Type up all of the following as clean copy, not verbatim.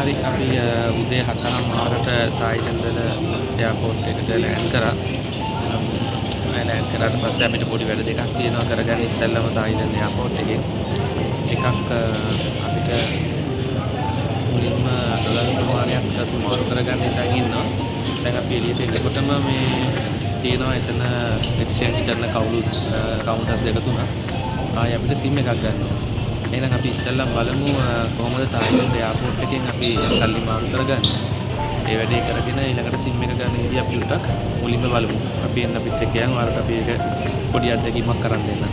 හරි අපි උදේ 7:00ට තායිලන්ත වල එයාපෝට් එකට ලෑන්ඩ් කරා. ලෑන්ඩ් කරාට පස්සේ අපිට පොඩි වැඩ දෙකක් තියෙනවා කරගන්න ඉස්සෙල්ලාම තායිලන්ත එයාපෝට් එකේ. එකක් අපිට මුලින්ම ඩොලර් ප්‍රමාණයක් මාරු කරගන්න ඉඳන් ඉන්නවා. දැන් අපි එළියට එනකොටම මේ තියෙනවා එතන එක්ස්චේන්ජ් කරන කවුන්ටර්ස් දෙක තුනක්. ආයෙ අපිට සිම් එකක් ගන්නවා. එහෙනම් අපි ඉස්සෙල්ලාම බලමු කොහොමද තායිලන්ත එයාපෝට් එකෙන් අපි සල්ලි මාරු කරගන්නේ. ඒ වැඩේ කරගෙන ඊළඟට සිම් එක ගන්න විදිහ අපි උටක් මුලින්ම බලමු. අපි එන්න අපිත් එක්ක යන් ඔයාලට අපි ඒක පොඩි අත්දැකීමක් කරන් දෙන්න.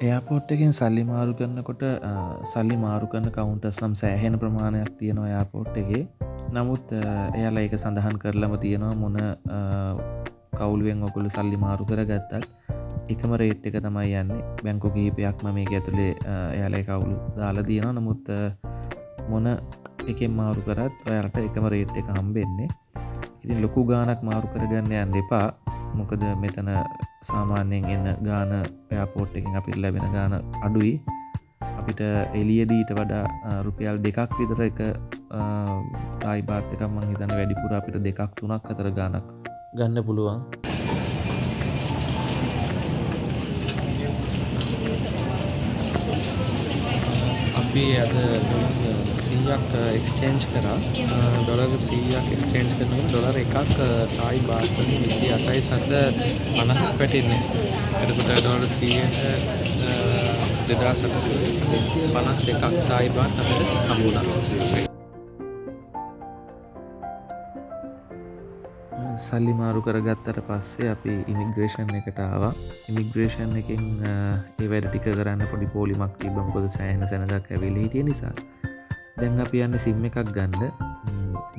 එයාපෝට් එකෙන් සල්ලි මාරු කරනකොට සල්ලි මාරු කරන කවුන්ටර්ස් නම් සෑහෙන ප්‍රමාණයක් තියෙනවා එයාපෝට් එකේ. නමුත් එයාලා ඒක සඳහන් කරලම තියෙනවා මොන කවුළුවෙන් ඔයගොල්ලෝ සල්ලි මාරු කරගත්තත් එකම රේට් එක තමයි යන්නේ. බැංකු කිහිපයක්ම මේක ඇතුලේ එයාලා ඒ කවුළු දාලා තියෙනවා. නමුත් මොන එකෙන් මාරු කරත් ඔයාලට එකම රේට් එක හම්බෙන්නේ. ඉතින් ලොකු ගාණක් මාරු කරගන්න යන්න එපා. මොකද මෙතන සාමාන්‍යයෙන් එන ගාන එයාපෝට් එකෙන් අපිට ලැබෙන ගාන අඩුයි. අපිට එළියේදී ඊට වඩා රුපියල් 2ක් විතර එක තායි බාත් එකක් මම හිතන්නේ වැඩිපුර අපිට 2ක් 3ක් අතර ගානක් ගන්න පුළුවන්. අපි අද $100ක් එක්ස්චේන්ජ් කරා. ඩොලර් 100ක් එක්ස්චේන්ජ් කරනකොට ඩොලර් එකක් තායි බාත් වලින් 28.50ක් වැටෙන්නේ. එතකොට ඩොලර් 100ට 2851ක් තායි බාත් අපිට හම්බුණා. සල්ලි මාරු කරගත්තට පස්සේ අපි ඉමිග්‍රේෂන් එකට ආවා. ඉමිග්‍රේෂන් එකෙන් ඒ වැඩ ටික කරන්න පොඩි පොලිමක් තිබ්බා. මොකද සෑහෙන සෙනඟක් ඇවිල්ලා හිටිය නිසා. දැන් අපි යන්නේ සිම් එකක් ගන්න.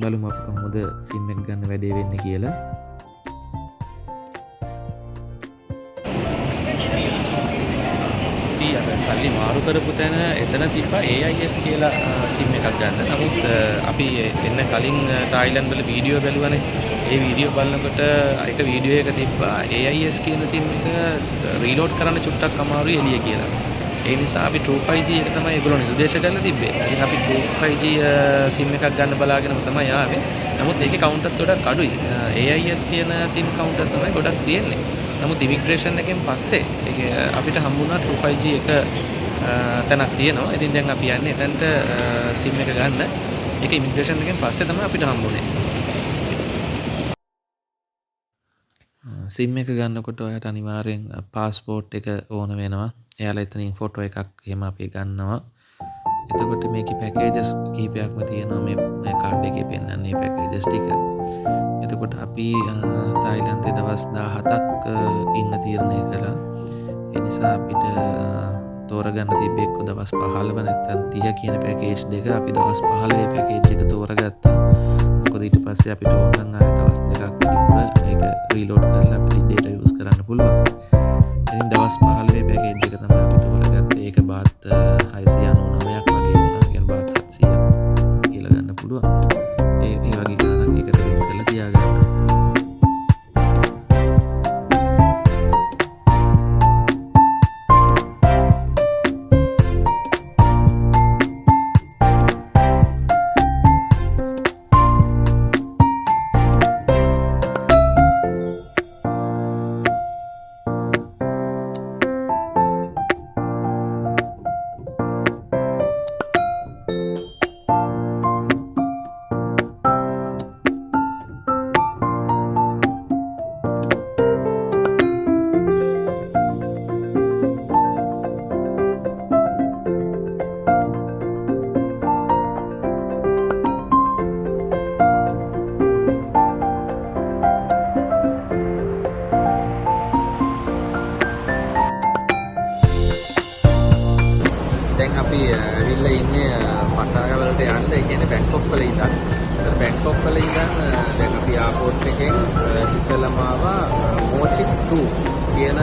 බලමු අපි කොහොමද සිම් එක ගන්න වැඩේ වෙන්නේ කියලා. අපි අර සල්ලි මාරු කරපු තැන එතන තිබ්බා AIS කියලා සිම් එකක් ගන්න. නමුත් අපි එන්න කලින් තායිලන්ත වල වීඩියෝ බැලුවානේ. ඒ වීඩියෝ බලනකොට එක වීඩියෝ එක තිබ්බා AIS කියන සිම් එක රීලෝඩ් කරන්න චුට්ටක් අමාරුයි එළිය කියලා. ඒ නිසා අපි True 5G එක තමයි ඒගොල්ලෝ නිර්දේශ කරලා තිබ්බේ. ඉතින් අපි True 5G සිම් එකක් ගන්න බලාගෙනම තමයි ආවේ. නමුත් ඒකේ කවුන්ටර්ස් ගොඩක් අඩුයි. AIS කියන සිම් කවුන්ටර්ස් තමයි ගොඩක් තියෙන්නේ. නමුත් ඉමිග්‍රේෂන් එකෙන් පස්සේ ඒක අපිට හම්බුණා True 5G එක තැනක් තියෙනවා. ඉතින් දැන් අපි යන්නේ එතනට සිම් එක ගන්න. ඒක ඉමිග්‍රේෂන් එකෙන් පස්සේ තමයි අපිට හම්බුනේ. සිම් එක ගන්නකොට ඔයාලට අනිවාර්යෙන් පාස්පෝර්ට් එක ඕන වෙනවා. එයාලා එතනින් ෆොටෝ එකක් එහෙම අපි ගන්නවා. එතකොට මේකේ පැකේජස් කීපයක්ම තියෙනවා මේ කාඩ් එකේ පෙන්නන්නේ පැකේජස් ටික. එතකොට අපි තායිලන්තේ දවස් 17ක් ඉන්න තීරණය කළා. ඒ නිසා අපිට තෝරගන්න තිබ්බේ එක්ක දවස් 15 නැත්නම් 30 කියන පැකේජ් දෙක. අපි දවස් 15 පැකේජ් එක තෝරගත්තා. මොකද ඊට පස්සේ අපිට ඕන නම් ආයෙ දවස් දෙකක් විතර ඒක රීලෝඩ් කරලා අපිට ඩේටා යූස් කරන්න පුළුවන්. ඉතින් දවස් 15 පැකේජ් එක තමයි අපි තෝරගත්තේ. ඒක බාත් 699ක් වගේ වුණා. කියන්නේ බාත් 700ක් කියලා ගන්න පුළුවන්. ඒ වගේ ගානක් එකට වෙන් කරලා තියාගන්න. දැන් අපි ඇවිල්ලා ඉන්නේ පටාරා වලට යන්න. ඒ කියන්නේ බැංකොක් වල ඉඳන්. බැංකොක් වල ඉඳන් දැන් අපි එයාපෝට් එකෙන් ඉස්සෙල්ලාම ආවා මෝචික් 2. තියෙන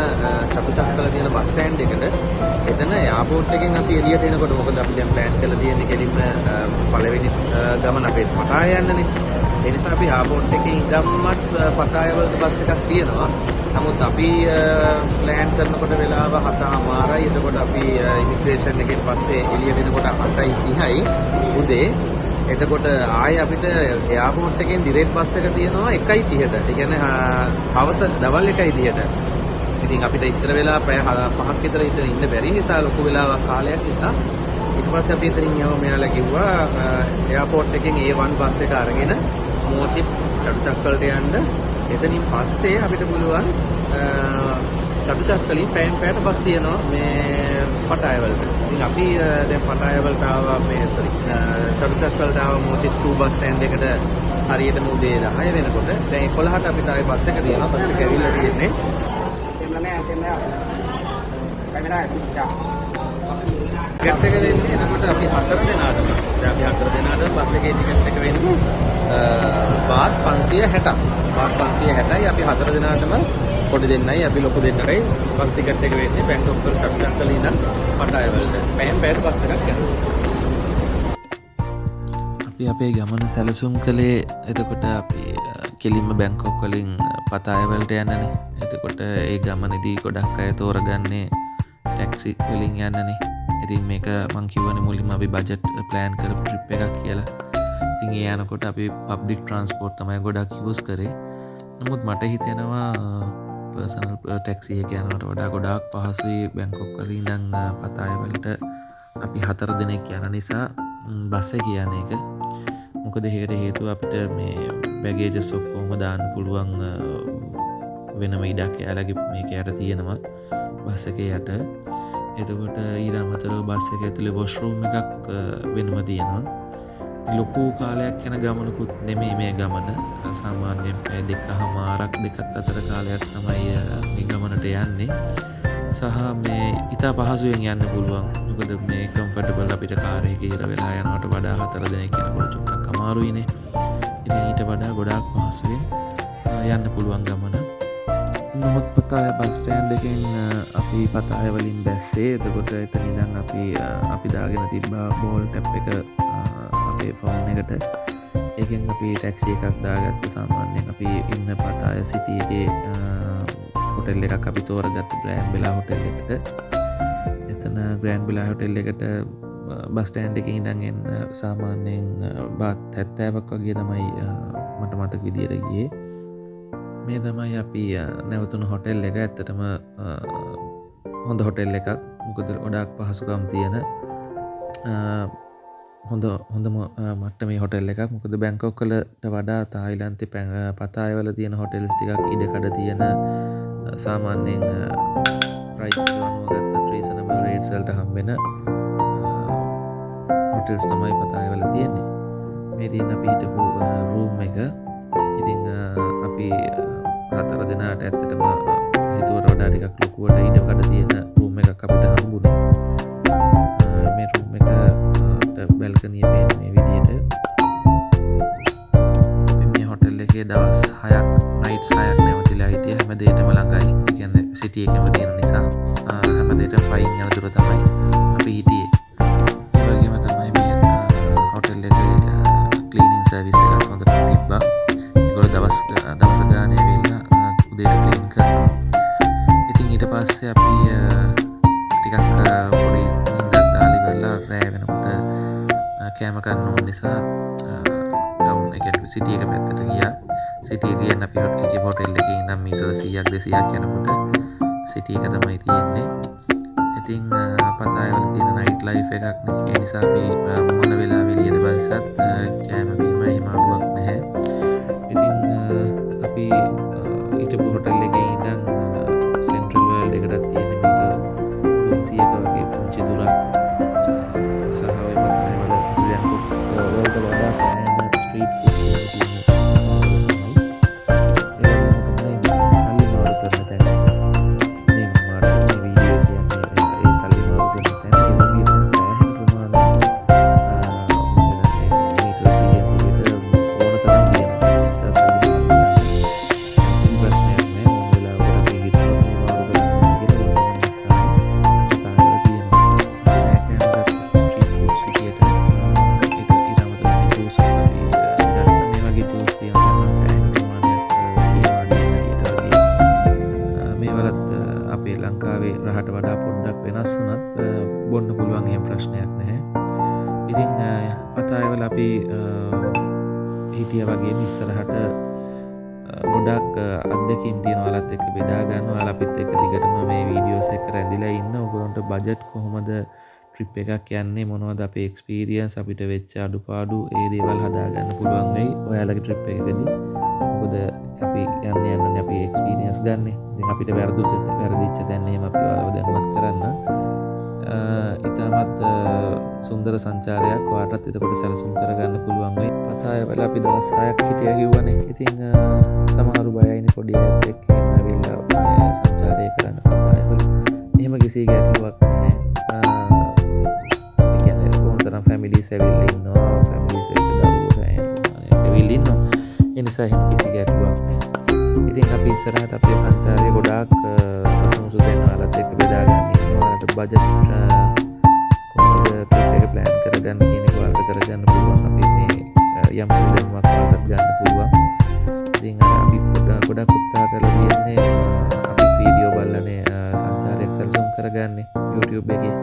චතුචක්‍ර තියෙන බස් ස්ටෑන්ඩ් එකට එතන එයාපෝට් එකෙන් අපි එළියට එනකොට මොකද අපි දැන් ප්ලෑන් කරලා තියෙන්නේ කෙලින්ම පළවෙනි ගමන අපේ පටාය යන්නනේ. ඒ නිසා අපි එයාපෝට් එකේ ඉඳන්මත් පටාය වලට බස් එකක් තියෙනවා. නමුත් අපි ප්ලෑන් කරනකොට වෙලාව 7:00යි. එතකොට අපි ඉමිග්‍රේෂන් එකෙන් පස්සේ එළියට එනකොට 8:30යි උදේ. එතකොට ආයේ අපිට එයාපෝට් එකෙන් ඩිරෙක්ට් බස් එක තියෙනවා 1:30ට. ඒ කියන්නේ හවස දවල් 1:30ට. ඉතින් අපිට ඉච්චර වෙලා පැය 5ක් විතර ඉන්න බැරි නිසා ලොකු වෙලාවක් කාලයක් නිසා ඊට පස්සේ අපි එතනින් යව මෙයාලා කිව්වා එයාපෝට් එකෙන් A1 බස් එක අරගෙන මෝචිත් චතුචක්‍රලට යන්න. එතනින් පස්සේ අපිට පුළුවන් චතුචක්‍රලින් පැයට බස් තියෙනවා මේ පටාය වලට. ඉතින් අපි දැන් පටාය වලට ආවා මේ චතුචක්‍රලට ආවා මෝචිත් 2 බස් ස්ටෑන්ඩ් එකට හරියටම උදේ 10 වෙනකොට. දැන් 11ට අපිට ආයේ බස් එක තියෙනවා. බස් එක ඇවිල්ලා තියෙන්නේ. ටිකට් එක වෙන්නේ එතකොට අපි 4 දෙනාටම. දැන් අපි 4 දෙනාටම බස් එකේ ටිකට් එක වෙන්නේ බාත් 560ක්. බාත් 560යි අපි 4 දෙනාටම පොඩි දෙන්නයි අපි ලොකු දෙන්නටයි බස් ටිකට් එක වෙන්නේ බැංකොක් වල චතුචක්‍රල ඉඳන් පටාය වලට. පැයට බස් එකක් යනවා. අපි අපේ ගමන සැලසුම් කළේ එතකොට අපි කෙලින්ම බැංකොක් වලින් පතාය වලට යන්නනේ. එතකොට ඒ ගමනේදී ගොඩක් අය තෝරගන්නේ ටැක්සි වලින් යන්නනේ. ඉතින් මේක මං කිව්වනේ මුලින්ම අපි බජට් ප්ලෑන් කරපු ට්‍රිප් එකක් කියලා. ඉතින් ඒ යනකොට අපි පබ්ලික් ට්‍රාන්ස්පෝර්ට් තමයි ගොඩක් යූස් කරේ. නමුත් මට හිතෙනවා පර්සනල් ටැක්සි එක යනවට වඩා ගොඩාක් පහසුයි බැංකොක් වලින් ඉඳන් පතාය වලට අපි 4 දෙනෙක් යන නිසා බස් එක කියන එක. මොකද ඒකට හේතුව අපිට මේ බැගේජස් ඔක්කොම දාන්න පුළුවන් වෙනම ඉඩක් එයාලගේ මේක යට තියෙනවා බස් එකේ යට. එතකොට ඊට අමතරව බස් එක ඇතුලේ වොෂ්රූම් එකක් වෙනම තියෙනවා. ලොකු කාලයක් යන ගමනකුත් නෙමෙයි මේ ගමන. සාමාන්‍යයෙන් පැය 2:00මාරක් දෙකත් අතර කාලයක් තමයි මේ ගමනට යන්නේ. සහ මේ ඉතා පහසුවෙන් යන්න පුළුවන්. මොකද මේ කම්ෆර්ටබල් අපිට කාර් එකේ ඉර වෙලා යනවට වඩා 4 දෙනෙක් යනකොට චුට්ටක් අමාරුයිනේ. ඉතින් ඊට වඩා ගොඩාක් පහසුවෙන් යන්න පුළුවන් ගමන. නමුත් පතාය බස් ස්ටෑන්ඩ් එකෙන් අපි පතාය වලින් බැස්සේ. එතකොට එතන ඉඳන් අපි දාගෙන තිබ්බා බෝල් ටැප් එක අපේ ෆෝන් එකට. ඒකෙන් අපි ටැක්සි එකක් දාගත්ත. සාමාන්‍යයෙන් අපි ඉන්න පතාය සිටි එකේ හොටෙල් එකක් අපි තෝරගත්ත ග්‍රෑන්ඩ් බෙලා හොටෙල් එකට. එතන ග්‍රෑන්ඩ් බෙලා හොටෙල් එකට බස් ස්ටෑන්ඩ් එකේ ඉඳන් එන්න සාමාන්‍යයෙන් බාත් 70ක් වගේ තමයි මට මතක විදියට ගියේ. මේ තමයි අපි නැවතුණු හොටෙල් එක. ඇත්තටම හොඳ හොටෙල් එකක්. මොකද ගොඩාක් පහසුකම් තියෙන හොඳම මට්ටමේ හොටෙල් එකක්. මොකද බැංකොක් වලට වඩා තායිලන්තේ පතාය වල තියෙන හොටෙල්ස් ටිකක් ඉඩකඩ තියෙන සාමාන්‍යයෙන් ප්‍රයිස් එක අනුව ගත්තත් රීසනබල් රේට්ස් වලට හම්බෙන හොටෙල්ස් තමයි පතාය වල තියෙන්නේ. මේ තියෙන අපි හිටපු රූම් එක. ඉතින් අපි 4 දෙනාට ඇත්තටම හිතුවට වඩා ටිකක් ලොකුවට ඉඩකඩ තියෙන රූම් එකක් අපිට හම්බුනේ. මේ රූම් එකට බැල්කනිය පේන්නේ මේ විදිහට. අපි මේ හොටෙල් එකේ දවස් 6ක් නයිට්ස් 6ක් නැවතිලා හිටියා. හැම දෙයකම ළඟයි. ඒ කියන්නේ සිටි එකම තියෙන නිසා හැම දෙයකම පයින් යන දුර තමයි අපි හිටියේ. ඒ වගේම තමයි මේ හොටෙල් එකේ ක්ලීනින් සර්විස් එකත් හොඳට තිබ්බා. ඒගොල්ලෝ දවස් ගානේ ඇවිල්ලා උදේට ක්ලීන් කරනවා. ඉතින් ඊට පස්සේ අපි ටිකක් පොඩි නිින්දක් දාලා ඉවරලා රෑ වෙනකොට කෑම කන්න ඕන නිසා ටවුන් එකේ සිටි එක පැත්තට ගියා. සිටි එක ගියන් අපි හිටිය හොටෙල් එකේ ඉඳන් මීටර 100ක් 200ක් යනකොට සිටි එක තමයි තියෙන්නේ. ඉතින් පතාය වල තියෙන නයිට් ලයිෆ් එකක් නේ. ඒ නිසා අපි මොන වෙලාවෙ එළියට බස්සත් කෑම බීම එහෙම අඩුවක් නැහැ. ඉතින් අපි හිටපු හොටෙල් එකේ ඉඳන් සෙන්ට්‍රල් වර්ල්ඩ් එකටත් තියෙන මීටර 300ක වගේ පුංචි දුරක්. සහ ඔය පතාය වල බැංකොක් වලට වඩා සෑහෙන ස්ට්‍රීට් ෆුඩ්ස් වල තියෙන ලංකාවේ රහට වඩා පොඩ්ඩක් වෙනස් වුණත් බොන්න පුළුවන් එහෙම ප්‍රශ්නයක් නැහැ. ඉතින් පතායවල අපි හිටිය වගේ ඉස්සරහට ගොඩක් අත්දැකීම් තියෙනවා ඔයාලත් එක්ක බෙදා ගන්න. ඔයාලා අපිත් එක්ක දිගටම මේ වීඩියෝස් එක රැඳිලා ඉන්න. ඔයගොල්ලන්ට බජට් කොහොමද ට්‍රිප් එකක් යන්නේ, මොනවද අපේ එක්ස්පීරියන්ස්, අපිට වෙච්ච අඩුපාඩු, ඒ දේවල් හදා ගන්න පුළුවන් වෙයි ඔයාලගේ ට්‍රිප් එකකදී. මොකද අපි යන්නේ අපි එක්ස්පීරියන්ස් ගන්න. ඉතින් අපිට වැරදිච්ච තැන් එහෙම අපි ඔයාලව දැනුවත් කරන්න. ඉතාමත් සුන්දර සංචාරයක් ඔයාලටත් එතකොට සැලසුම් කරගන්න පුළුවන් වෙයි. පතායවල අපි දවස් 6ක් හිටියා කිව්වනේ. ඉතින් සමහරු බයයිනේ පොඩි අයත් එක්ක එහෙම ඇවිල්ලා සංචාරය කරන්න පතායවල. එහෙම කිසි ගැටලුවක් නැහැ. ඒ කියන්නේ ඕනතරම් ෆැමිලිස් ඇවිල්ලා ඉන්නවා. ෆැමිලිස් එක්ක දරුවෝ ඇවිල්ලා ඉන්නවා. ඒ නිසා එහෙම කිසි ගැටලුවක් නැහැ. ඉතින් අපි ඉස්සරහට අපේ සංචාරය ගොඩාක් පසුමුසු දෙනවාලත් එක්ක බෙදා ගන්න ඉන්නවා. ඔයාලට බජට් කොහොමද ට්‍රිප් එක ප්ලෑන් කරගන්න කියන එක ඔයාලට කරගන්න පුළුවන්. අපි මේ යම් කිසි දැනුමක් ඔයාලට ගන්න පුළුවන්. ඉතින් අපි ගොඩක් උත්සාහ කරලා තියෙන්නේ අපි වීඩියෝ බලලානේ සංචාරයක් සැලසුම් කරගන්නේ YouTube එකේ.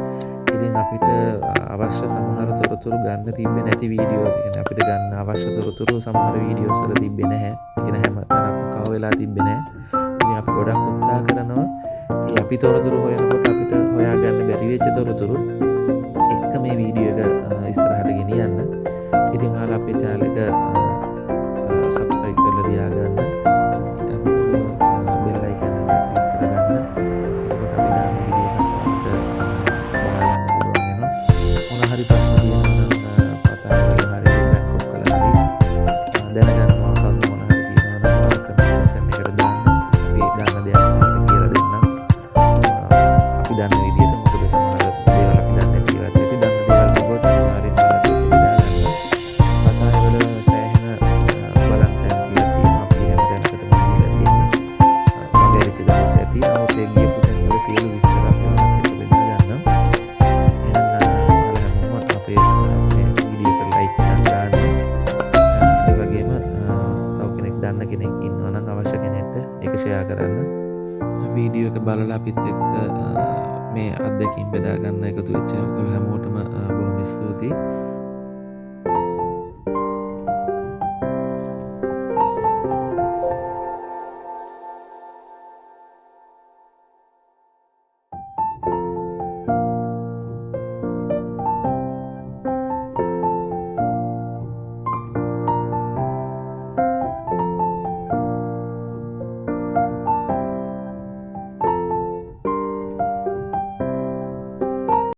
ඉතින් අපිට අවශ්‍ය සමහර තොරතුරු ගන්න තිබ්බේ නැති වීඩියෝස්. ඒ කියන්නේ අපිට ගන්න අවශ්‍ය තොරතුරු සමහර වීඩියෝස් වල තිබ්බේ නැහැ. ඒ කියන්නේ හැම තැනක්ම කව වෙලා තිබ්බේ නැහැ. ඉතින් අපි ගොඩක් උත්සාහ කරනවා අපි තොරතුරු හොයනකොට අපිට හොයාගන්න බැරි වෙච්ච තොරතුරු එක මේ වීඩියෝ එක ඉස්සරහට ගෙනියන්න. ඉතින් ඔයාලා අපේ channel එක subscribe කරලා තියාගන්න. ඊට අමතරව bell icon එක click කරගන්න. එතකොට අපි දාන වීඩියෝ එකකට බලන්න පුළුවන් වෙනවා. මොන හරි ප්‍රශ්න තියෙනවා නම් පතාවල හරි බැක්කොක් කරලා හරි දැනගන්න කරුණු මොන හරි තියෙනවා නම් comment section එකට දාන්න. අපි දාන දේවල් ඔයාලට කියලා දෙන්නම්. අපි දන්න විදිහට මොකද සමහර දේවල් අපි දන්නේ නැති ඒවා ඇති දන්න දේවල් තිබ්බොත් අනිවාර්යෙන් ඔයාලට බෙදා ගන්න. පතාවල සෑහෙන බලන් තැන් කියලා තියෙනවා. අපි හැම තැනකටම ගිහලා තියෙන්නේ. මගේ රිච් ගානක් ඇති. නමුත් ඒ ගියපු තැන් වල සියලු විස්තර අපි ඔයාලත් එක්ක බෙදා ගන්නම්. එහෙනම් ඔයාලා හැමෝම අපේ මේ වීඩියෝ එක ලයික් කරලා දාන්න. ඒ වගේම තව කෙනෙක් දන්න කෙනෙක් ඉන්නවා නම් අවශ්‍ය කෙනෙක්ට ඒක ෂෙයා කරන්න. වීඩියෝ එක බලලා අපිත් එක්ක මේ අත්දැකීම් බෙදා ගන්න එකතු වෙච්ච ඔයගොල්ලෝ හැමෝටම බොහොම ස්තුතියි.